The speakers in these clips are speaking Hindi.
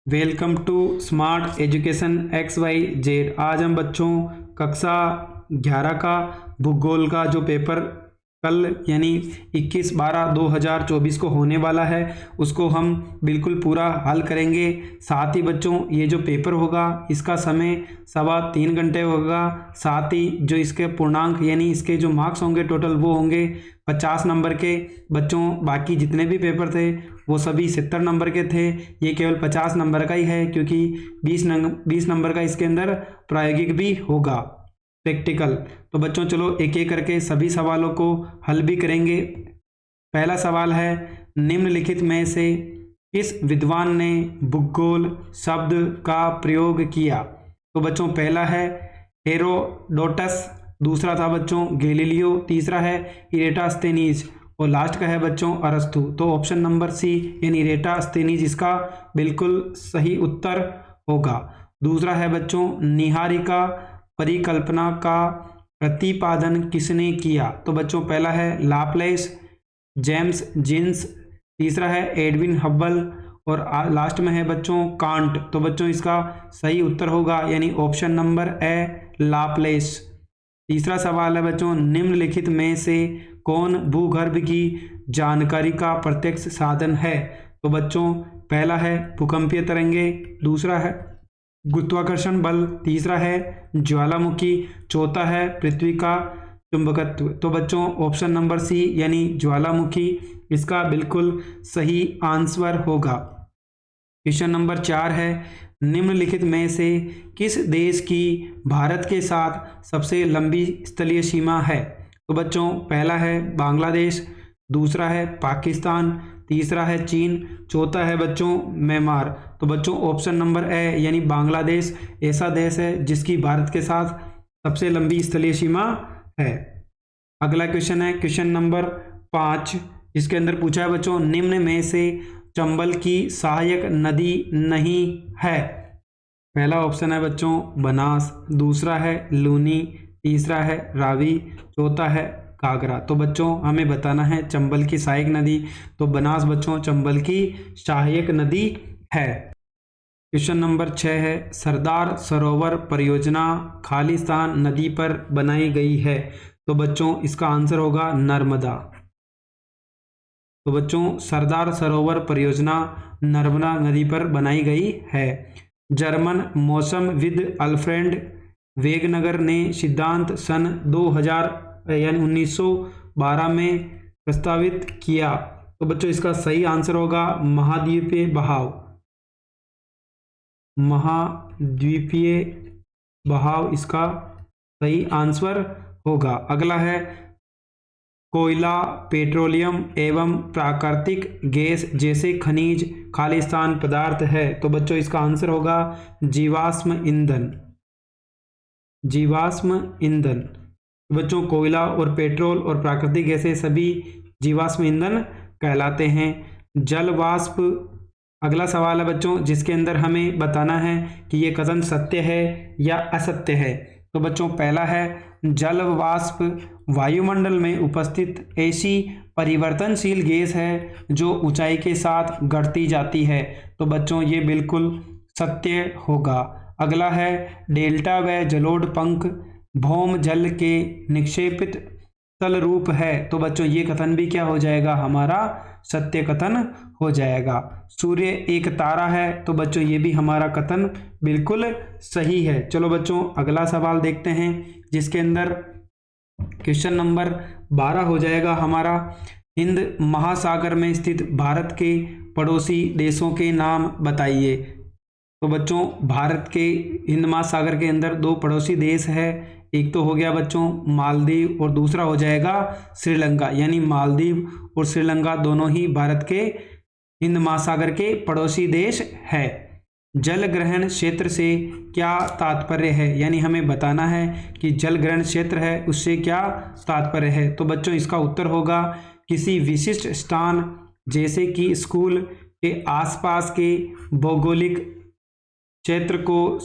Welcome to smart education X Y Z. आज हम बच्चों कक्षा 11 का भूगोल का जो पेपर कल यानी 21/12/2024 को होने वाला है उसको हम बिल्कुल पूरा हल करेंगे। साथ ही बच्चों ये जो पेपर होगा इसका समय 3.25 घंटे होगा। साथ ही जो इसके पूर्णांक यानी इसके जो मार्क्स होंगे टोटल वो होंगे 50 नंबर के। बच्चों बाकी जितने भी पेपर थे वो सभी 70 नंबर के थे, ये केवल 50 नंबर का ही है क्योंकि 20 नंबर का इसके अंदर प्रायोगिक भी होगा, प्रैक्टिकल। तो बच्चों चलो एक एक करके सभी सवालों को हल भी करेंगे। पहला सवाल है, निम्नलिखित में से किस विद्वान ने भूगोल शब्द का प्रयोग किया? तो बच्चों पहला है हेरोडोटस, दूसरा था बच्चों गैलीलियो, तीसरा है इरेटास्थेनीज और लास्ट का है बच्चों अरस्तु। तो ऑप्शन नंबर सी यानी इरेटास्थेनीज इसका बिल्कुल सही उत्तर होगा। दूसरा है बच्चों निहारिका परिकल्पना का प्रतिपादन किसने किया? तो बच्चों पहला है लाप्लेस, जेम्स जीन्स, तीसरा है एडविन हब्बल और लास्ट में है बच्चों कांट। तो बच्चों इसका सही उत्तर होगा यानी ऑप्शन नंबर ए लाप्लेस। तीसरा सवाल है बच्चों, निम्नलिखित में से कौन भूगर्भ की जानकारी का प्रत्यक्ष साधन है? तो बच्चों पहला है भूकंपीय तरंगे, दूसरा है गुरुत्वाकर्षण बल, तीसरा है ज्वालामुखी, चौथा है पृथ्वी का चुंबकत्व। तो बच्चों ऑप्शन नंबर सी यानी ज्वालामुखी इसका बिल्कुल सही आंसर होगा। क्वेश्चन नंबर 4 है, निम्नलिखित में से किस देश की भारत के साथ सबसे लंबी स्थलीय सीमा है? तो बच्चों पहला है बांग्लादेश, दूसरा है पाकिस्तान, तीसरा है चीन, चौथा है बच्चों म्यांमार। तो बच्चों ऑप्शन नंबर ए यानी बांग्लादेश ऐसा देश है जिसकी भारत के साथ सबसे लंबी स्थलीय सीमा है। अगला क्वेश्चन है क्वेश्चन नंबर 5, इसके अंदर पूछा है बच्चों निम्न में से चंबल की सहायक नदी नहीं है? पहला ऑप्शन है बच्चों बनास, दूसरा है लूनी, तीसरा है रावी, चौथा है घाघरा। तो बच्चों हमें बताना है चंबल की सहायक नदी। तो बनास बच्चों चंबल की सहायक नदी है। क्वेश्चन नंबर 6 है, सरदार सरोवर परियोजना खालिस्तान नदी पर बनाई गई है? तो बच्चों इसका आंसर होगा नर्मदा। तो बच्चों सरदार सरोवर परियोजना नर्मदा नदी पर बनाई गई है। जर्मन मौसमविद अल्फ्रेड वेगनर ने सिद्धांत सन 2000 यानी 1912 में प्रस्तावित किया। तो बच्चों इसका सही आंसर होगा महाद्वीपीय बहाव। महाद्वीपीय बहाव इसका सही आंसर होगा। अगला है कोयला, पेट्रोलियम एवं प्राकृतिक गैस जैसे खनिज खालिस्तान पदार्थ है। तो बच्चों इसका आंसर होगा जीवाश्म ईंधन। जीवाश्म ईंधन बच्चों कोयला और पेट्रोल और प्राकृतिक गैसें सभी जीवाश्म ईंधन कहलाते हैं। जल वाष्प अगला सवाल है बच्चों जिसके अंदर हमें बताना है कि ये कथन सत्य है या असत्य है। तो बच्चों पहला है जल वाष्प वायुमंडल में उपस्थित ऐसी परिवर्तनशील गैस है जो ऊंचाई के साथ घटती जाती है। तो बच्चों ये बिल्कुल सत्य होगा। अगला है डेल्टा व जलोढ़ पंख भौम जल के निक्षेपित तल रूप है। तो बच्चों ये कथन भी क्या हो जाएगा, हमारा सत्य कथन हो जाएगा। सूर्य एक तारा है, तो बच्चों ये भी हमारा कथन बिल्कुल सही है। चलो बच्चों अगला सवाल देखते हैं जिसके अंदर क्वेश्चन नंबर 12 हो जाएगा हमारा, हिंद महासागर में स्थित भारत के पड़ोसी देशों के नाम बताइए। तो बच्चों भारत के हिंद महासागर के अंदर दो पड़ोसी देश है, एक तो हो गया बच्चों मालदीव और दूसरा हो जाएगा श्रीलंका। यानी मालदीव और श्रीलंका दोनों ही भारत के हिंद महासागर के पड़ोसी देश है। जल ग्रहण क्षेत्र से क्या तात्पर्य है? यानी हमें बताना है कि जल ग्रहण क्षेत्र है उससे क्या तात्पर्य है। तो बच्चों इसका उत्तर होगा किसी विशिष्ट स्थान जैसे कि स्कूल के आसपास के भौगोलिक क्षेत्र को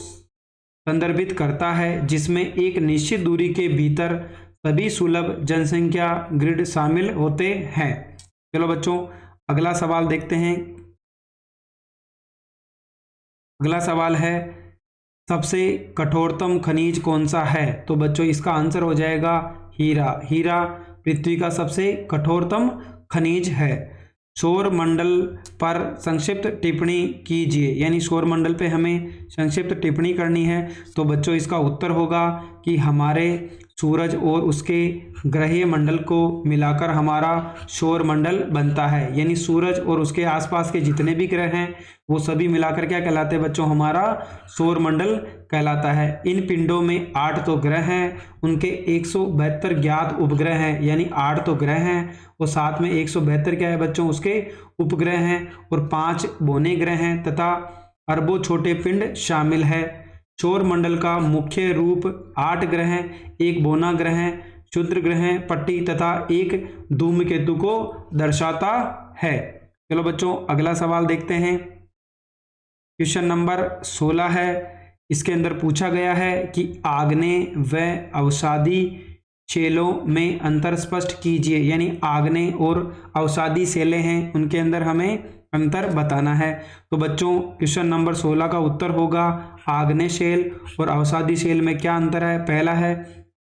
संदर्भित करता है जिसमें एक निश्चित दूरी के भीतर सभी सुलभ जनसंख्या ग्रिड शामिल होते हैं। चलो बच्चों अगला सवाल देखते हैं अगला सवाल है, सबसे कठोरतम खनिज कौन सा है? तो बच्चों इसका आंसर हो जाएगा हीरा। हीरा पृथ्वी का सबसे कठोरतम खनिज है। सौर मंडल पर संक्षिप्त टिप्पणी कीजिए, यानी सौर मंडल पे हमें संक्षिप्त टिप्पणी करनी है। तो बच्चों इसका उत्तर होगा कि हमारे सूरज और उसके ग्रहीय मंडल को मिलाकर हमारा सौर मंडल बनता है, यानी सूरज और उसके आसपास के जितने भी ग्रह हैं वो सभी मिलाकर क्या कहलाते हैं बच्चों? हमारा सौर मंडल कहलाता है। इन पिंडों में 8 तो ग्रह हैं, उनके 172 ज्ञात उपग्रह हैं, यानी 8 तो ग्रह हैं और साथ में 172 क्या है बच्चों? उसके उपग्रह हैं और 5 बौने ग्रह हैं तथा अरबों छोटे पिंड शामिल है। सौर मंडल का मुख्य रूप 8 ग्रह हैं, एक बौना ग्रह है, क्षुद्र ग्रह पट्टी तथा एक धूमकेतु को दर्शाता है। चलो बच्चों अगला सवाल देखते हैं। क्वेश्चन नंबर 16 है। इसके अंदर पूछा गया है कि आग्नेय व अवसादी शैलों में अंतर स्पष्ट कीजिए, यानी आग्नेय और अवसादी शैलें हैं, उनके अंदर हमें अंतर बताना है। तो बच्चों क्वेश्चन नंबर 16 का उत्तर होगा आग्नेय शैल और अवसादी शैल में क्या अंतर है? पहला है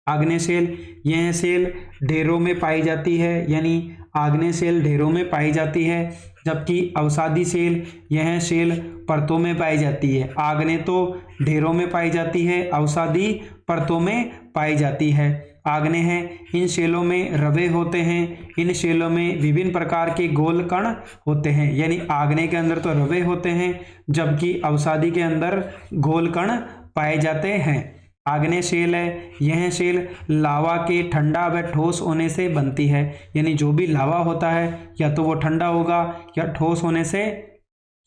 आग्नेय शैल, यह शैल ढेरों में पाई जाती है, यानी आग्नेय शैल ढेरों में पाई जाती है, जबकि अवसादी शैल यह शैल परतों में पाई जाती है। आग्नेय तो ढेरों में पाई जाती है, अवसादी परतों में पाई जाती है। आग्नेय है, इन शैलों में रवे होते हैं, इन शैलों में विभिन्न प्रकार के गोल कण होते हैं, यानी आग्नेय के अंदर तो रवे होते हैं जबकि अवसादी के अंदर गोल कण पाए जाते हैं। आग्नेय शैल है, यह शैल लावा के ठंडा व ठोस होने से बनती है, यानी जो भी लावा होता है या तो वो ठंडा होगा या ठोस होने से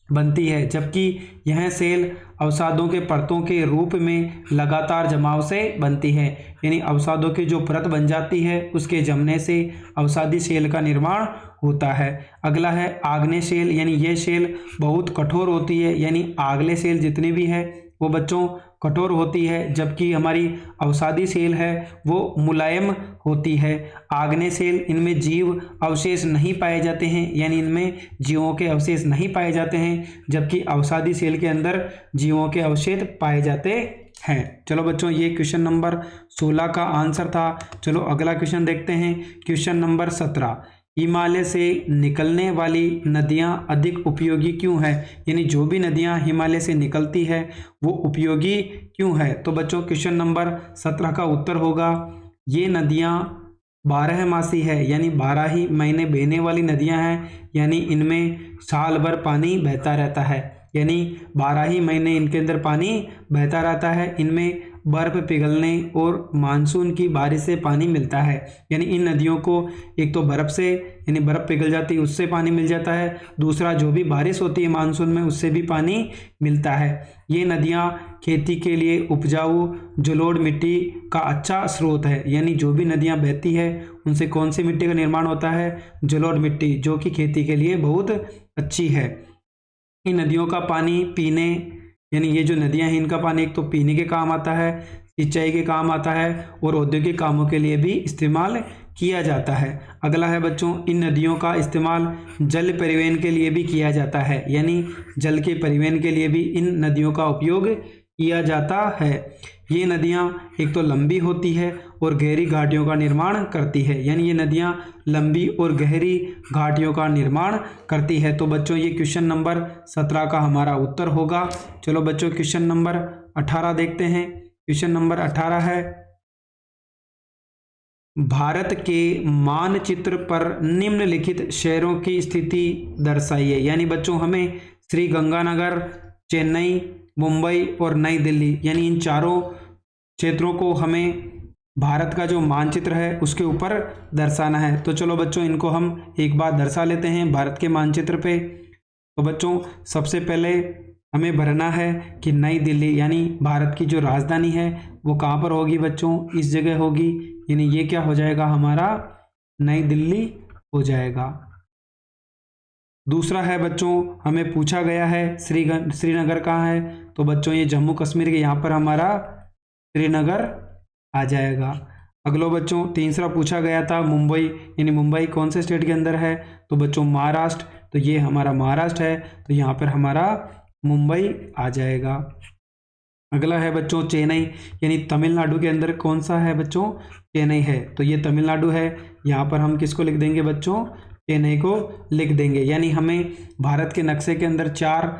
बनती है, जबकि यह शैल अवसादों के परतों के रूप में लगातार जमाव से बनती है, यानी अवसादों की जो परत बन जाती है उसके जमने से अवसादी शैल का निर्माण होता है। अगला है आग्नेय शैल, यानी यह शैल बहुत कठोर होती है, यानी आग्नेय शैल जितनी भी है वो बच्चों कठोर होती है, जबकि हमारी अवसादी शैल है वो मुलायम होती है। आग्नेय शैल इनमें जीव अवशेष नहीं पाए जाते हैं, यानी इनमें जीवों के अवशेष नहीं पाए जाते हैं, जबकि अवसादी शैल के अंदर जीवों के अवशेष पाए जाते हैं। चलो बच्चों ये क्वेश्चन नंबर 16 का आंसर था। चलो अगला क्वेश्चन देखते हैं। क्वेश्चन नंबर 17, हिमालय से निकलने वाली नदियां अधिक उपयोगी क्यों है? यानी जो भी नदियां हिमालय से निकलती है वो उपयोगी क्यों है? तो बच्चों क्वेश्चन नंबर 17 का उत्तर होगा ये नदियां 12मासी है, यानी 12 ही महीने बहने वाली नदियां हैं, यानी इनमें साल भर पानी बहता रहता है, यानी 12 ही महीने इनके अंदर पानी बहता रहता है। इनमें बर्फ पिघलने और मानसून की बारिश से पानी मिलता है, यानी इन नदियों को एक तो बर्फ से यानी बर्फ पिघल जाती है उससे पानी मिल जाता है, दूसरा जो भी बारिश होती है मानसून में उससे भी पानी मिलता है। ये नदियाँ खेती के लिए उपजाऊ जलोढ़ मिट्टी का अच्छा स्रोत है, यानी जो भी नदियाँ बहती है उनसे कौन सी मिट्टी का निर्माण होता है? जलोढ़ मिट्टी, जो कि खेती के लिए बहुत अच्छी है। इन नदियों का पानी पीने, यानी ये जो नदियां हैं इनका पानी एक तो पीने के काम आता है, सिंचाई के काम आता है और औद्योगिक कामों के लिए भी इस्तेमाल किया जाता है। अगला है बच्चों, इन नदियों का इस्तेमाल जल परिवहन के लिए भी किया जाता है, यानी जल के परिवहन के लिए भी इन नदियों का उपयोग किया जाता है। ये नदियाँ एक तो लंबी होती है और गहरी घाटियों का निर्माण करती है, यानी ये नदियाँ लंबी और गहरी घाटियों का निर्माण करती है। तो बच्चों ये क्वेश्चन नंबर 17 का हमारा उत्तर होगा। चलो बच्चों क्वेश्चन नंबर 18 देखते हैं। क्वेश्चन नंबर 18 है, भारत के मानचित्र पर निम्नलिखित शहरों की स्थिति दर्शाइए, यानी बच्चों हमें श्री गंगानगर, चेन्नई, मुंबई और नई दिल्ली, यानी इन चारों क्षेत्रों को हमें भारत का जो मानचित्र है उसके ऊपर दर्शाना है। तो चलो बच्चों इनको हम एक बार दर्शा लेते हैं भारत के मानचित्र पे। तो बच्चों सबसे पहले हमें भरना है कि नई दिल्ली, यानी भारत की जो राजधानी है वो कहाँ पर होगी बच्चों? इस जगह होगी, यानी ये क्या हो जाएगा हमारा? नई दिल्ली हो जाएगा। दूसरा है बच्चों, हमें पूछा गया है श्रीनगर कहाँ है? तो बच्चों ये जम्मू कश्मीर के यहाँ पर हमारा श्रीनगर आ जाएगा। अगलो बच्चों तीसरा पूछा गया था मुंबई, यानी मुंबई कौन से स्टेट के अंदर है? तो बच्चों महाराष्ट्र, तो ये हमारा महाराष्ट्र है, तो यहाँ पर हमारा मुंबई आ जाएगा। अगला है बच्चों चेन्नई, यानी तमिलनाडु के अंदर कौन सा है बच्चों, चेन्नई है, तो ये तमिलनाडु है। यहाँ पर हम किसको लिख देंगे बच्चों, चेन्नई को लिख देंगे। यानी हमें भारत के नक्शे के अंदर 4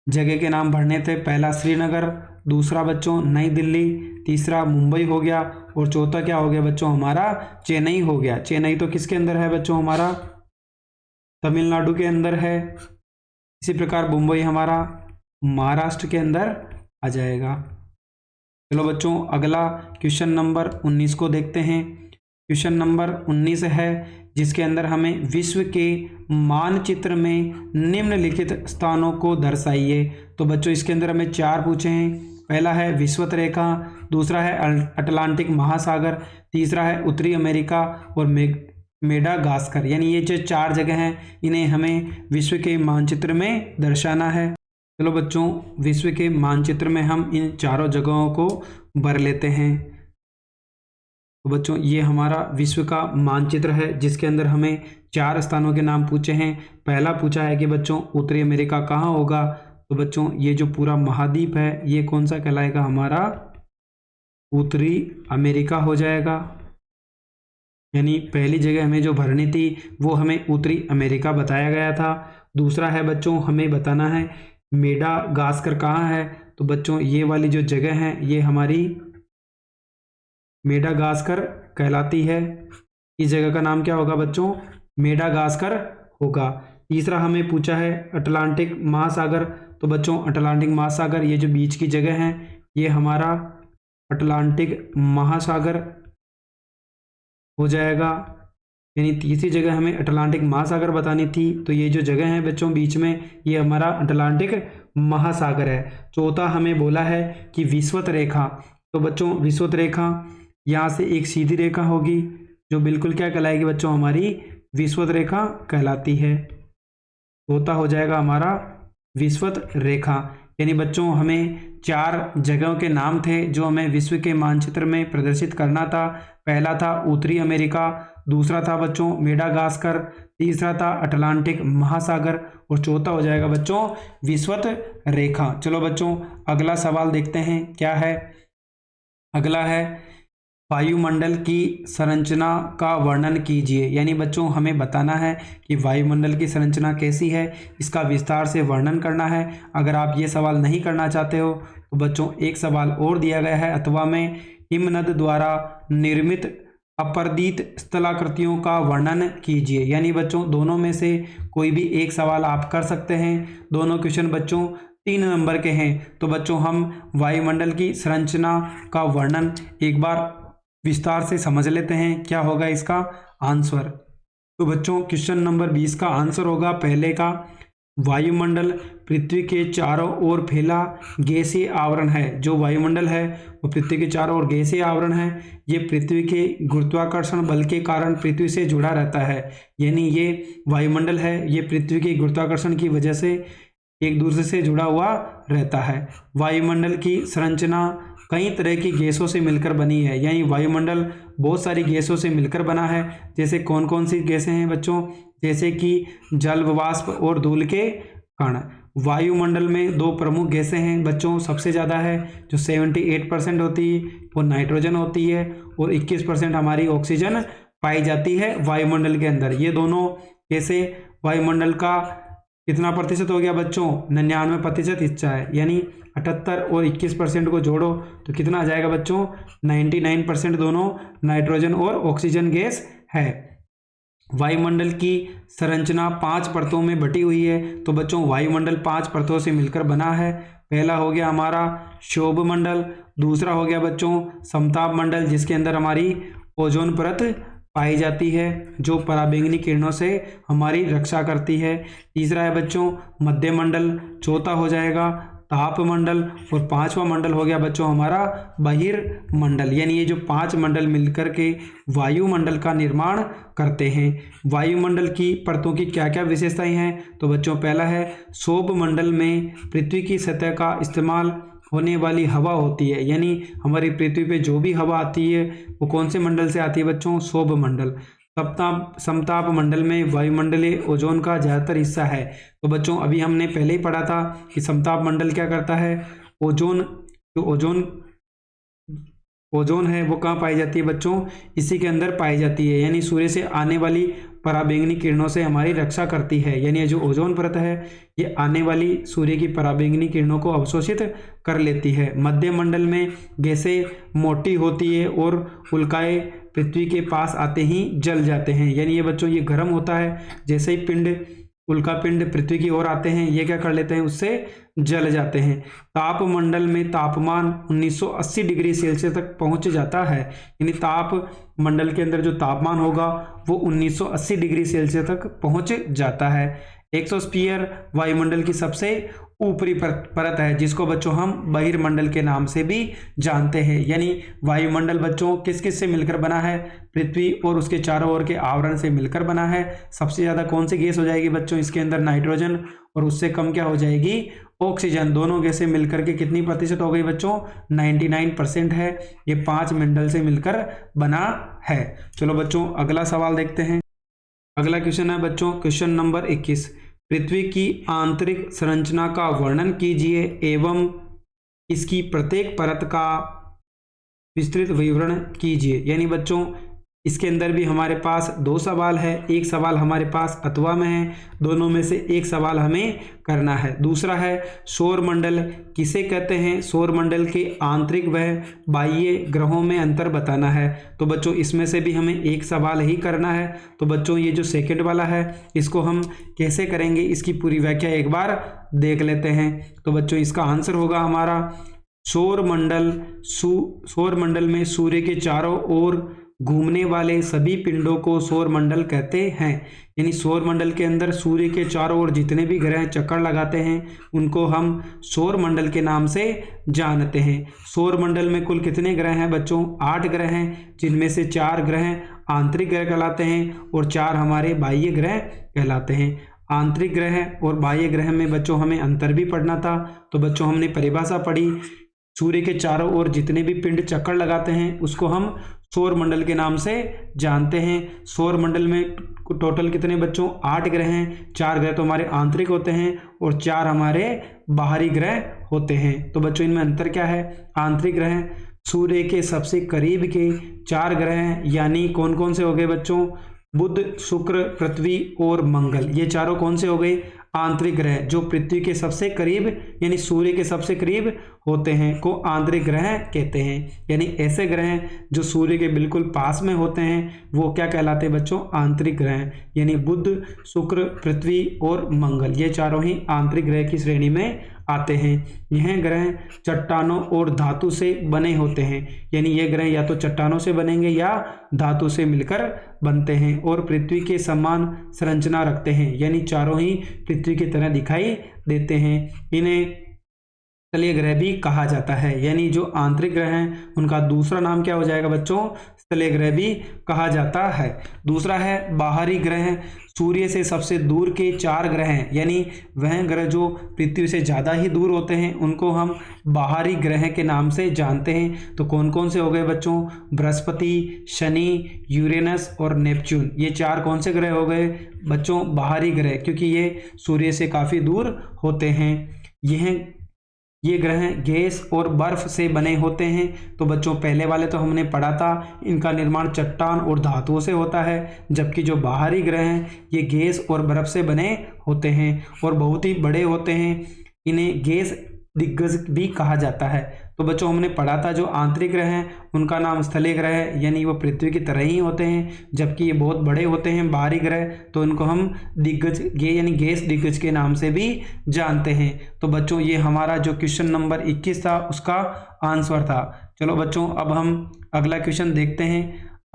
जगह के नाम भरने थे। पहला श्रीनगर, दूसरा बच्चों नई दिल्ली, तीसरा मुंबई हो गया, और चौथा क्या हो गया बच्चों हमारा, चेन्नई हो गया। चेन्नई तो किसके अंदर है बच्चों, हमारा तमिलनाडु के अंदर है। इसी प्रकार मुंबई हमारा महाराष्ट्र के अंदर आ जाएगा। चलो बच्चों अगला क्वेश्चन नंबर 19 को देखते हैं। क्वेश्चन नंबर 19 है जिसके अंदर हमें विश्व के मानचित्र में निम्नलिखित स्थानों को दर्शाइए। तो बच्चों इसके अंदर हमें 4 पूछे हैं। पहला है विषुवत रेखा, दूसरा है अटलांटिक महासागर, तीसरा है उत्तरी अमेरिका, और मेडागास्कर। यानी ये जो 4 जगह हैं इन्हें हमें विश्व के मानचित्र में दर्शाना है। चलो बच्चों विश्व के मानचित्र में हम इन चारों जगहों को भर लेते हैं। तो बच्चों ये हमारा विश्व का मानचित्र है जिसके अंदर हमें 4 स्थानों के नाम पूछे हैं। पहला पूछा है कि बच्चों उत्तरी अमेरिका कहाँ होगा, तो बच्चों ये जो पूरा महाद्वीप है ये कौन सा कहलाएगा, हमारा उत्तरी अमेरिका हो जाएगा। यानी पहली जगह हमें जो भरनी थी वो हमें उत्तरी अमेरिका बताया गया था। दूसरा है बच्चों हमें बताना है मेडागास्कर कहाँ है, तो बच्चों ये वाली जो जगह है ये हमारी मेडागास्कर कहलाती है। इस जगह का नाम क्या होगा बच्चों, मेडागास्कर होगा। तीसरा हमें पूछा है अटलांटिक महासागर, तो बच्चों अटलांटिक महासागर ये जो बीच की जगह है ये हमारा अटलांटिक महासागर हो जाएगा। यानी तीसरी जगह हमें अटलांटिक महासागर बतानी थी, तो ये जो जगह है बच्चों बीच में ये हमारा अटलांटिक महासागर है। चौथा हमें बोला है कि विषुवत रेखा, तो बच्चों विषुवत रेखा यहाँ से एक सीधी रेखा होगी जो बिल्कुल क्या कहलाएगी बच्चों, हमारी विषुवत रेखा कहलाती है। चौथा हो जाएगा हमारा विषुवत रेखा। यानी बच्चों हमें 4 जगहों के नाम थे जो हमें विश्व के मानचित्र में प्रदर्शित करना था। पहला था उत्तरी अमेरिका, दूसरा था बच्चों मेडागास्कर, तीसरा था अटलांटिक महासागर, और चौथा हो जाएगा बच्चों विषुवत रेखा। चलो बच्चों अगला सवाल देखते हैं क्या है। अगला है वायुमंडल की संरचना का वर्णन कीजिए। यानी बच्चों हमें बताना है कि वायुमंडल की संरचना कैसी है, इसका विस्तार से वर्णन करना है। अगर आप ये सवाल नहीं करना चाहते हो तो बच्चों एक सवाल और दिया गया है, अथवा में हिमनद द्वारा निर्मित अपर्दित स्थलाकृतियों का वर्णन कीजिए। यानी बच्चों दोनों में से कोई भी एक सवाल आप कर सकते हैं। दोनों क्वेश्चन बच्चों 3 नंबर के हैं। तो बच्चों हम वायुमंडल की संरचना का वर्णन एक बार विस्तार से समझ लेते हैं, क्या होगा इसका आंसर। तो बच्चों क्वेश्चन नंबर 20 का आंसर होगा पहले का, वायुमंडल पृथ्वी के चारों ओर फैला गैसीय आवरण है। जो वायुमंडल है वो पृथ्वी के चारों ओर गैसीय आवरण है। ये पृथ्वी के गुरुत्वाकर्षण बल के कारण पृथ्वी से जुड़ा रहता है। यानी ये वायुमंडल है ये पृथ्वी के गुरुत्वाकर्षण की वजह से एक दूसरे से जुड़ा हुआ रहता है। वायुमंडल की संरचना कई तरह की गैसों से मिलकर बनी है। यानी वायुमंडल बहुत सारी गैसों से मिलकर बना है। जैसे कौन कौन सी गैसें हैं बच्चों, जैसे कि जल वाष्प और धूल के कण। वायुमंडल में 2 प्रमुख गैसें हैं बच्चों, सबसे ज़्यादा है जो 78% होती है वो नाइट्रोजन होती है, और 21% हमारी ऑक्सीजन पाई जाती है वायुमंडल के अंदर। ये दोनों गैसें वायुमंडल का कितना प्रतिशत हो गया बच्चों, 99% हिस्सा है। यानी 78 और 21% को जोड़ो तो कितना आ जाएगा बच्चों, 99% दोनों नाइट्रोजन और ऑक्सीजन गैस है। वायुमंडल की संरचना 5 परतों में बटी हुई है। तो बच्चों वायुमंडल 5 परतों से मिलकर बना है। पहला हो गया हमारा शोभ मंडल, दूसरा हो गया बच्चों समताप मंडल जिसके अंदर हमारी ओजोन परत पाई जाती है जो पराबैंगनी किरणों से हमारी रक्षा करती है। तीसरा है बच्चों मध्य मंडल, चौथा हो जाएगा ताप मंडल, और 5वां मंडल हो गया बच्चों हमारा बहिर्मंडल। यानी ये जो 5 मंडल मिलकर के वायुमंडल का निर्माण करते हैं। वायुमंडल की परतों की क्या क्या विशेषताएं हैं, तो बच्चों पहला है शोभ मंडल में पृथ्वी की सतह का इस्तेमाल होने वाली हवा होती है। यानी हमारी पृथ्वी पे जो भी हवा आती है वो कौन से मंडल से आती है बच्चों, शोभ मंडल। समताप मंडल में वायुमंडलीय ओजोन का ज़्यादातर हिस्सा है। तो बच्चों अभी हमने पहले ही पढ़ा था कि समताप मंडल क्या करता है, ओजोन है वो कहाँ पाई जाती है बच्चों, इसी के अंदर पाई जाती है, यानी सूर्य से आने वाली पराबैंगनी किरणों से हमारी रक्षा करती है। यानी ये जो ओजोन परत है ये आने वाली सूर्य की पराबैंगनी किरणों को अवशोषित कर लेती है। मध्य मंडल में गैसें मोटी होती है और उल्काएं पृथ्वी के पास आते ही जल जाते हैं। यानी ये बच्चों ये गर्म होता है, जैसे ही उल्का पिंड पृथ्वी की ओर आते हैं ये क्या कर लेते हैं, उससे जल जाते हैं। तापमंडल में तापमान 1980 डिग्री सेल्सियस तक पहुंच जाता है। यानी ताप मंडल के अंदर जो तापमान होगा वो 1980 डिग्री सेल्सियस तक पहुंच जाता है। एक्सोस्फीयर वायुमंडल की सबसे ऊपरी परत है, जिसको बच्चों हम बहिर्मंडल के नाम से भी जानते हैं। यानी वायुमंडल बच्चों किस किस से मिलकर बना है, पृथ्वी और उसके चारों ओर के आवरण से मिलकर बना है। सबसे ज्यादा कौन सी गैस हो जाएगी बच्चों, इसके अंदर नाइट्रोजन, और उससे कम क्या हो जाएगी, ऑक्सीजन। दोनों गैसें मिलकर के कितनी प्रतिशत हो गई बच्चों, 99% है। ये 5 मंडल से मिलकर बना है। चलो बच्चों अगला सवाल देखते हैं। अगला क्वेश्चन है बच्चों क्वेश्चन नंबर 21, पृथ्वी की आंतरिक संरचना का वर्णन कीजिए एवं इसकी प्रत्येक परत का विस्तृत विवरण कीजिए। यानी बच्चों इसके अंदर भी हमारे पास 2 सवाल है, एक सवाल हमारे पास अथवा में है, दोनों में से एक सवाल हमें करना है। दूसरा है सौर मंडल किसे कहते हैं, सौर मंडल के आंतरिक व बाह्य ग्रहों में अंतर बताना है। तो बच्चों इसमें से भी हमें एक सवाल ही करना है। तो बच्चों ये जो सेकंड वाला है इसको हम कैसे करेंगे, इसकी पूरी व्याख्या एक बार देख लेते हैं। तो बच्चों इसका आंसर होगा हमारा सौर मंडल में सूर्य के चारों ओर घूमने वाले सभी पिंडों को सौर मंडल कहते हैं। यानी सौर मंडल के अंदर सूर्य के चारों ओर जितने भी ग्रह चक्कर लगाते हैं उनको हम सौर मंडल के नाम से जानते हैं। सौर मंडल में कुल कितने ग्रह हैं बच्चों, 8 ग्रह हैं, जिनमें से 4 ग्रह आंतरिक ग्रह कहलाते हैं और 4 हमारे बाह्य ग्रह कहलाते हैं। आंतरिक ग्रह और बाह्य ग्रह में बच्चों हमें अंतर भी पढ़ना था। तो बच्चों हमने परिभाषा पढ़ी, सूर्य के चारों ओर जितने भी पिंड चक्कर लगाते हैं उसको हम सौर मंडल के नाम से जानते हैं। सौर मंडल में टोटल कितने बच्चों, 8 ग्रह हैं, 4 ग्रह तो हमारे आंतरिक होते हैं और 4 हमारे बाहरी ग्रह होते हैं। तो बच्चों इनमें अंतर क्या है, आंतरिक ग्रह सूर्य के सबसे करीब के 4 ग्रह यानी कौन कौन से हो गए बच्चों, बुध, शुक्र, पृथ्वी और मंगल। ये चारों कौन से हो गए, आंतरिक ग्रह, जो पृथ्वी के सबसे करीब यानी सूर्य के सबसे करीब होते हैं को आंतरिक ग्रह कहते हैं। यानी ऐसे ग्रह जो सूर्य के बिल्कुल पास में होते हैं वो क्या कहलाते हैं बच्चों, आंतरिक ग्रह। यानी बुध, शुक्र, पृथ्वी और मंगल ये चारों ही आंतरिक ग्रह की श्रेणी में आते हैं। यह ग्रह चट्टानों और धातु से बने होते हैं। यानी ये ग्रह या तो चट्टानों से बनेंगे या धातु से मिलकर बनते हैं और पृथ्वी के समान संरचना रखते हैं। यानी चारों ही पृथ्वी की तरह दिखाई देते हैं। इन्हें स्थलीय ग्रह भी कहा जाता है। यानी जो आंतरिक ग्रह हैं उनका दूसरा नाम क्या हो जाएगा बच्चों, स्थलीय ग्रह भी कहा जाता है। दूसरा है बाहरी ग्रह, सूर्य से सबसे दूर के 4 ग्रह हैं, यानी वह ग्रह जो पृथ्वी से ज़्यादा ही दूर होते हैं उनको हम बाहरी ग्रह के नाम से जानते हैं। तो कौन कौन से हो गए बच्चों, बृहस्पति, शनि, यूरेनस और नेपच्यून। ये 4 कौन से ग्रह हो गए बच्चों, बाहरी ग्रह, क्योंकि ये सूर्य से काफ़ी दूर होते हैं। ये ग्रह गैस और बर्फ से बने होते हैं। तो बच्चों पहले वाले तो हमने पढ़ा था, इनका निर्माण चट्टान और धातुओं से होता है, जबकि जो बाहरी ग्रह हैं ये गैस और बर्फ से बने होते हैं और बहुत ही बड़े होते हैं। इन्हें गैस दिग्गज भी कहा जाता है। तो बच्चों हमने पढ़ा था जो आंतरिक ग्रह हैं उनका नाम स्थलीय ग्रह है, यानी वो पृथ्वी की तरह ही होते हैं, जबकि ये बहुत बड़े होते हैं बाहरी ग्रह, तो इनको हम दिग्गज यानी गैस दिग्गज के नाम से भी जानते हैं। तो बच्चों ये हमारा जो क्वेश्चन नंबर 21 था उसका आंसर था। चलो बच्चों अब हम अगला क्वेश्चन देखते हैं।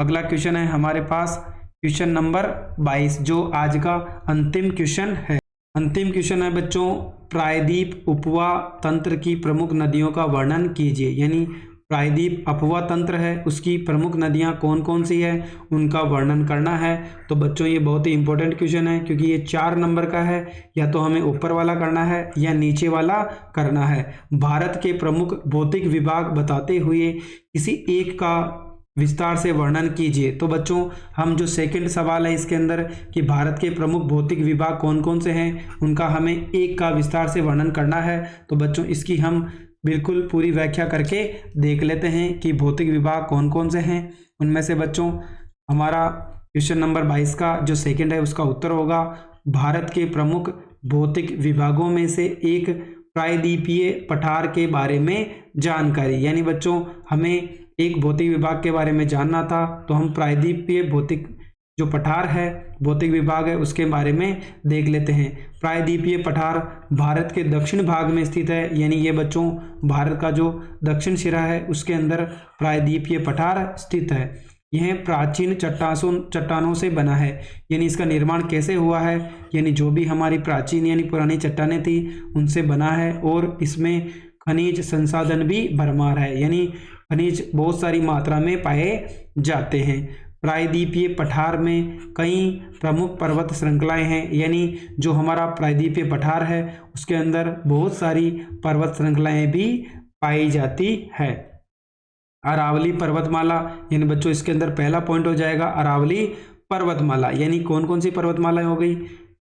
अगला क्वेश्चन है हमारे पास क्वेश्चन नंबर 22 जो आज का अंतिम क्वेश्चन है। अंतिम क्वेश्चन है बच्चों, प्रायद्वीप उपवा तंत्र की प्रमुख नदियों का वर्णन कीजिए। यानी प्रायद्वीप अपवा तंत्र है उसकी प्रमुख नदियां कौन कौन सी है उनका वर्णन करना है। तो बच्चों ये बहुत ही इंपॉर्टेंट क्वेश्चन है क्योंकि ये 4 नंबर का है, या तो हमें ऊपर वाला करना है या नीचे वाला करना है। भारत के प्रमुख भौतिक विभाग बताते हुए किसी एक का विस्तार से वर्णन कीजिए। तो बच्चों हम जो सेकंड सवाल है इसके अंदर कि भारत के प्रमुख भौतिक विभाग कौन कौन से हैं, उनका हमें एक का विस्तार से वर्णन करना है। तो बच्चों इसकी हम बिल्कुल पूरी व्याख्या करके देख लेते हैं कि भौतिक विभाग कौन कौन से हैं। उनमें से बच्चों हमारा क्वेश्चन नंबर 22 का जो सेकंड है उसका उत्तर होगा भारत के प्रमुख भौतिक विभागों में से एक प्रायद्वीपीय पठार के बारे में जानकारी। यानी बच्चों हमें एक भौतिक विभाग के बारे में जानना था, तो हम प्रायद्वीपीय भौतिक जो पठार है भौतिक विभाग है उसके बारे में देख लेते हैं। प्रायद्वीपीय पठार भारत के दक्षिण भाग में स्थित है। यानी ये बच्चों भारत का जो दक्षिण सिरा है उसके अंदर प्रायद्वीपीय पठार स्थित है। यह प्राचीन चट्टानों से बना है। यानी इसका निर्माण कैसे हुआ है, यानी जो भी हमारी प्राचीन यानी पुरानी चट्टानें थी उनसे बना है, और इसमें खनिज संसाधन भी भरमार है। यानी खनिज बहुत सारी मात्रा में पाए जाते हैं। प्रायद्वीपीय पठार में कई प्रमुख पर्वत श्रृंखलाएं हैं। यानी जो हमारा प्रायद्वीपीय पठार है उसके अंदर बहुत सारी पर्वत श्रृंखलाएं भी पाई जाती है। अरावली पर्वतमाला, यानी बच्चों इसके अंदर पहला पॉइंट हो जाएगा अरावली पर्वतमाला। यानी कौन कौन सी पर्वतमालाएं हो गई,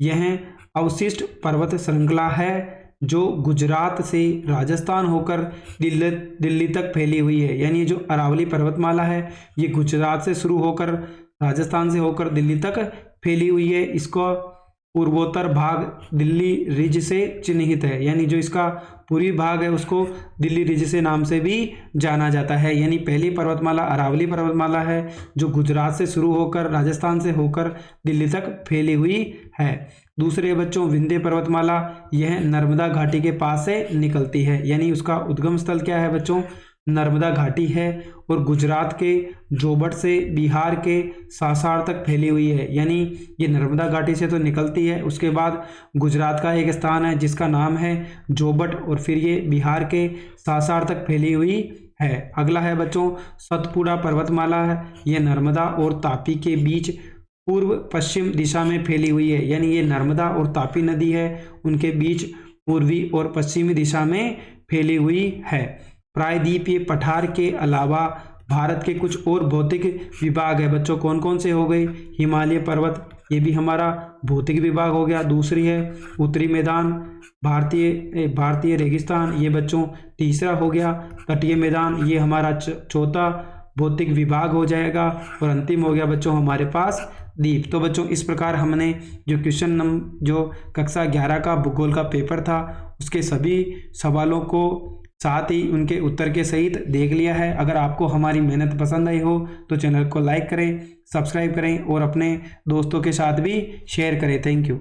यह अवशिष्ट पर्वत श्रृंखला है जो गुजरात से राजस्थान होकर दिल्ली तक फैली हुई है। यानी ये जो अरावली पर्वतमाला है ये गुजरात से शुरू होकर राजस्थान से होकर दिल्ली तक फैली हुई है। इसको पूर्वोत्तर भाग दिल्ली रिज से चिन्हित है। यानी जो इसका पूर्वी भाग है उसको दिल्ली रिज से नाम से भी जाना जाता है। यानी पहली पर्वतमाला अरावली पर्वतमाला है जो गुजरात से शुरू होकर राजस्थान से होकर दिल्ली तक फैली हुई है। दूसरे बच्चों विंध्य पर्वतमाला, यह नर्मदा घाटी के पास से निकलती है। यानी उसका उद्गम स्थल क्या है बच्चों, नर्मदा घाटी है, और गुजरात के जोबट से बिहार के सासार तक फैली हुई है। यानी ये नर्मदा घाटी से तो निकलती है, उसके बाद गुजरात का एक स्थान है जिसका नाम है जोबट, और फिर ये बिहार के सासार तक फैली हुई है। अगला है बच्चों सतपुड़ा पर्वतमाला है, यह नर्मदा और तापी के बीच पूर्व पश्चिम दिशा में फैली हुई है। यानी ये नर्मदा और तापी नदी है उनके बीच पूर्वी और पश्चिमी दिशा में फैली हुई है। प्रायद्वीपीय पठार के अलावा भारत के कुछ और भौतिक विभाग है बच्चों, कौन कौन से हो गए, हिमालय पर्वत, ये भी हमारा भौतिक विभाग हो गया। दूसरी है उत्तरी मैदान, भारतीय रेगिस्तान, ये बच्चों तीसरा हो गया। तटीय मैदान, ये हमारा चौथा भौतिक विभाग हो जाएगा। और अंतिम हो गया बच्चों हमारे पास द्वीप। तो बच्चों इस प्रकार हमने जो कक्षा 11 का भूगोल का पेपर था उसके सभी सवालों को साथ ही उनके उत्तर के सहित देख लिया है। अगर आपको हमारी मेहनत पसंद आई हो तो चैनल को लाइक करें, सब्सक्राइब करें और अपने दोस्तों के साथ भी शेयर करें। Thank you.